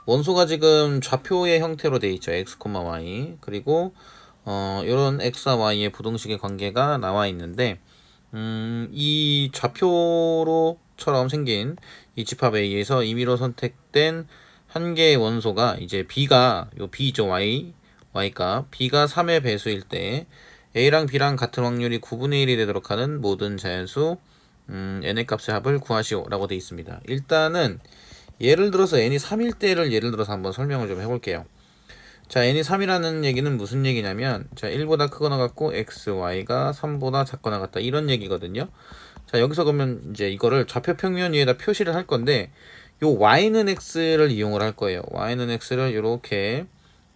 원소가 지금 좌표의 형태로 되어 있죠. x, y. 그리고 이런 x와 y의 부등식의 관계가 나와 있는데 이 좌표로처럼 생긴 이 집합 A에서 임의로 선택된 한 개의 원소가 이제 B가 요 B죠. Y가 B가 3의 배수일 때 A랑 B랑 같은 확률이 9분의 1이 되도록 하는 모든 자연수 n의 값의 합을 구하시오 라고 되어 있습니다. 일단은 예를 들어서 n이 3일 때를 예를 들어서 한번 설명을 좀 해볼게요. 자, n이 3이라는 얘기는 무슨 얘기냐면, 자, 1보다 크거나 같고, x, y가 3보다 작거나 같다. 이런 얘기거든요. 자, 여기서 그러면 이제 이거를 좌표 평면 위에다 표시를 할 건데, 요 y는 x를 이용을 할 거예요. y는 x를 이렇게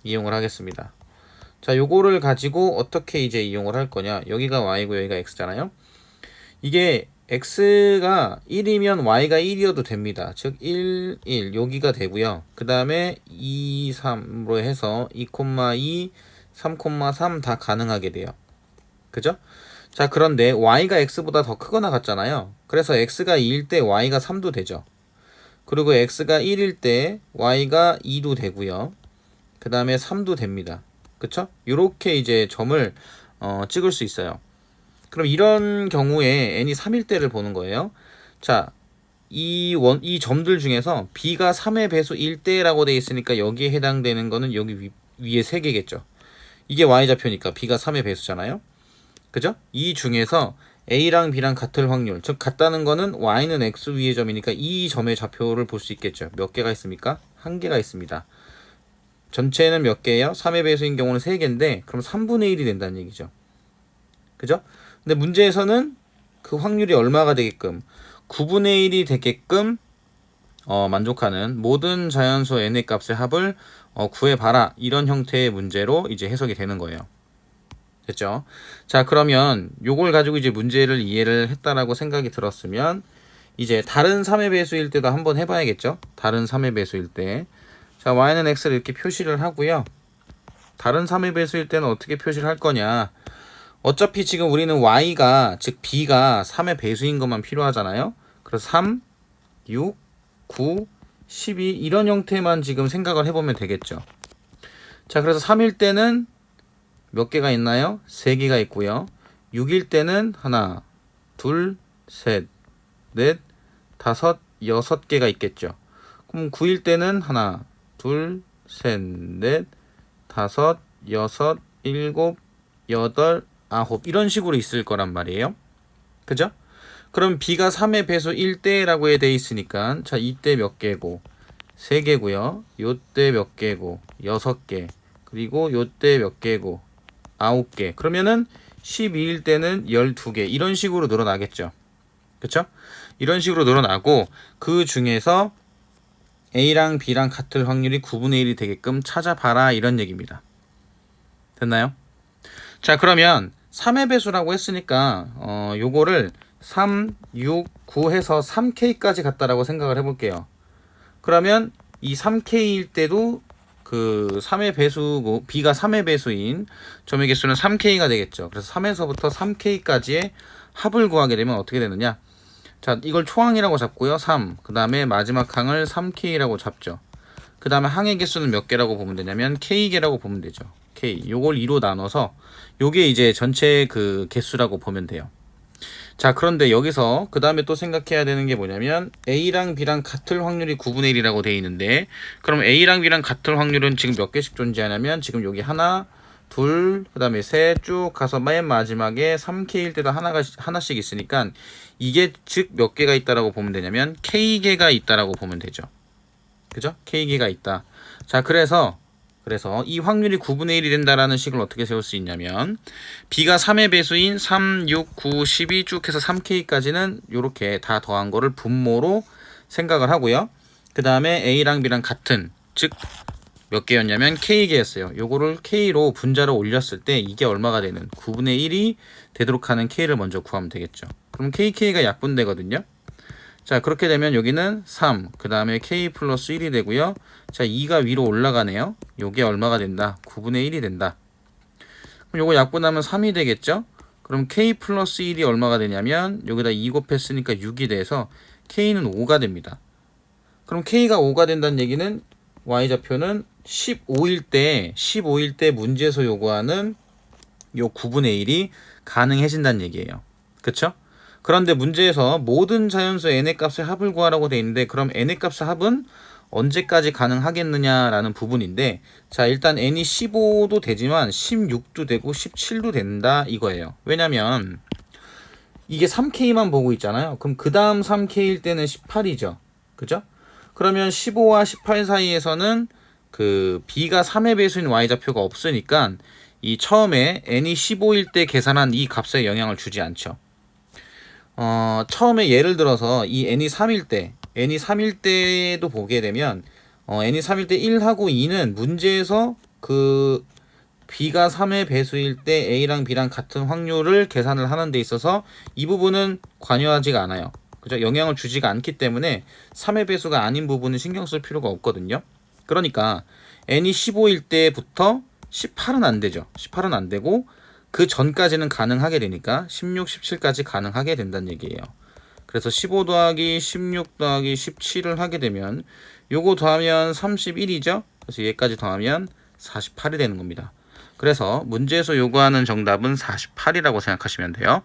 이용을 하겠습니다. 자, 요거를 가지고 어떻게 이제 이용을 할 거냐. 여기가 y고 여기가 x잖아요. 이게 x가 1이면 y가 1이어도 됩니다. 즉 1, 1 여기가 되고요. 그 다음에 2, 3으로 해서 2, 2, 3, 3 다 가능하게 돼요. 그죠? 자, 그런데 y가 x보다 더 크거나 같잖아요. 그래서 x가 2일 때 y가 3도 되죠. 그리고 x가 1일 때 y가 2도 되고요. 그 다음에 3도 됩니다. 그쵸? 이렇게 이제 점을 찍을 수 있어요. 그럼 이런 경우에 n이 3일 때를 보는 거예요. 자, 이 점들 중에서 b가 3의 배수 1대라고 되어 있으니까 여기에 해당되는 거는 여기 위에 3개겠죠. 이게 y좌표니까 b가 3의 배수잖아요. 그죠? 이 중에서 a랑 b랑 같을 확률, 즉 같다는 거는 y는 x 위의 점이니까 이 점의 좌표를 볼 수 있겠죠. 몇 개가 있습니까? 한 개가 있습니다. 전체는 몇 개예요? 3의 배수인 경우는 3개인데 그럼 3분의 1이 된다는 얘기죠. 그죠? 근데 문제에서는 그 확률이 얼마가 되게끔 9분의 1이 되게끔 만족하는 모든 자연수 n의 값의 합을 구해봐라. 이런 형태의 문제로 이제 해석이 되는 거예요. 됐죠? 자, 그러면 요걸 가지고 이제 문제를 이해를 했다라고 생각이 들었으면 이제 다른 3의 배수일 때도 한번 해봐야겠죠? 다른 3의 배수일 때. 자, y는 x를 이렇게 표시를 하고요. 다른 3의 배수일 때는 어떻게 표시를 할 거냐? 어차피 지금 우리는 y가 즉 b가 3의 배수인 것만 필요하잖아요. 그래서 3, 6, 9, 12 이런 형태만 지금 생각을 해보면 되겠죠. 자, 그래서 3일 때는 몇 개가 있나요? 3개가 있고요. 6일 때는 하나, 둘, 셋, 넷, 다섯, 6개가 있겠죠. 그럼 9일 때는 하나, 둘, 셋, 넷, 다섯, 여섯, 일곱, 여덟, 아홉 이런 식으로 있을 거란 말이에요. 그죠? 그럼 b가 3의 배수 1대라고 돼 있으니까 자, 이때 몇 개고 3개고요. 요때 몇 개고 6개. 그리고 요때 몇 개고 9개. 그러면은 12일 때는 12개. 이런 식으로 늘어나겠죠. 그쵸? 이런 식으로 늘어나고 그 중에서 A랑 B랑 같을 확률이 9분의 1이 되게끔 찾아봐라 이런 얘기입니다. 됐나요? 자, 그러면 3의 배수라고 했으니까 요거를 3, 6, 9 해서 3K까지 갔다라고 생각을 해볼게요. 그러면 이 3K일 때도 그 3의 배수고 B가 3의 배수인 점의 개수는 3K가 되겠죠. 그래서 3에서부터 3K까지의 합을 구하게 되면 어떻게 되느냐? 자, 이걸 초항이라고 잡고요. 3. 그 다음에 마지막 항을 3K라고 잡죠. 그 다음에 항의 개수는 몇 개라고 보면 되냐면 K개라고 보면 되죠. K. 요걸 2로 나눠서 요게 이제 전체 그 개수라고 보면 돼요. 자, 그런데 여기서 그 다음에 또 생각해야 되는 게 뭐냐면 A랑 B랑 같을 확률이 9분의 1이라고 돼 있는데 그럼 A랑 B랑 같을 확률은 지금 몇 개씩 존재하냐면 지금 여기 하나, 둘, 그 다음에 셋 쭉 가서 맨 마지막에 3K일 때도 하나씩 있으니까 이게 즉 몇 개가 있다라고 보면 되냐면 K개가 있다라고 보면 되죠. 그죠? K개가 있다. 자, 그래서 이 확률이 9분의 1이 된다라는 식을 어떻게 세울 수 있냐면 B가 3의 배수인 3, 6, 9, 12 쭉 해서 3K까지는 이렇게 다 더한 거를 분모로 생각을 하고요. 그 다음에 A랑 B랑 같은 즉 몇 개였냐면 K개였어요. 요거를 K로 분자로 올렸을 때 이게 얼마가 되는 9분의 1이 되도록 하는 K를 먼저 구하면 되겠죠. 그럼 KK가 약분되거든요. 자, 그렇게 되면 여기는 3, 그 다음에 K 플러스 1이 되고요. 자, 2가 위로 올라가네요. 요게 얼마가 된다? 9분의 1이 된다. 그럼 요거 약분하면 3이 되겠죠? 그럼 K 플러스 1이 얼마가 되냐면 여기다 2 곱했으니까 6이 돼서 K는 5가 됩니다. 그럼 K가 5가 된다는 얘기는 y좌표는 15일 때 문제에서 요구하는 요 9분의 1이 가능해진다는 얘기예요. 그쵸? 그런데 문제에서 모든 자연수 n의 값의 합을 구하라고 돼 있는데, 그럼 n의 값의 합은 언제까지 가능하겠느냐라는 부분인데, 자, 일단 n이 15도 되지만 16도 되고 17도 된다 이거예요. 왜냐면 이게 3K만 보고 있잖아요. 그럼 그 다음 3K일 때는 18이죠. 그죠? 그러면 15와 18 사이에서는 그 b가 3의 배수인 y좌표가 없으니까 이 처음에 n이 15일 때 계산한 이 값에 영향을 주지 않죠. 처음에 예를 들어서 이 n이 3일 때도 보게 되면 n이 3일 때 1하고 2는 문제에서 그 b가 3의 배수일 때 a랑 b랑 같은 확률을 계산을 하는 데 있어서 이 부분은 관여하지가 않아요. 그죠? 영향을 주지가 않기 때문에 3의 배수가 아닌 부분은 신경 쓸 필요가 없거든요. 그러니까 n이 15일 때부터 18은 안 되죠. 18은 안 되고 그 전까지는 가능하게 되니까 16, 17까지 가능하게 된다는 얘기예요. 그래서 15 더하기 16 더하기 17을 하게 되면 요거 더하면 31이죠. 그래서 얘까지 더하면 48이 되는 겁니다. 그래서 문제에서 요구하는 정답은 48이라고 생각하시면 돼요.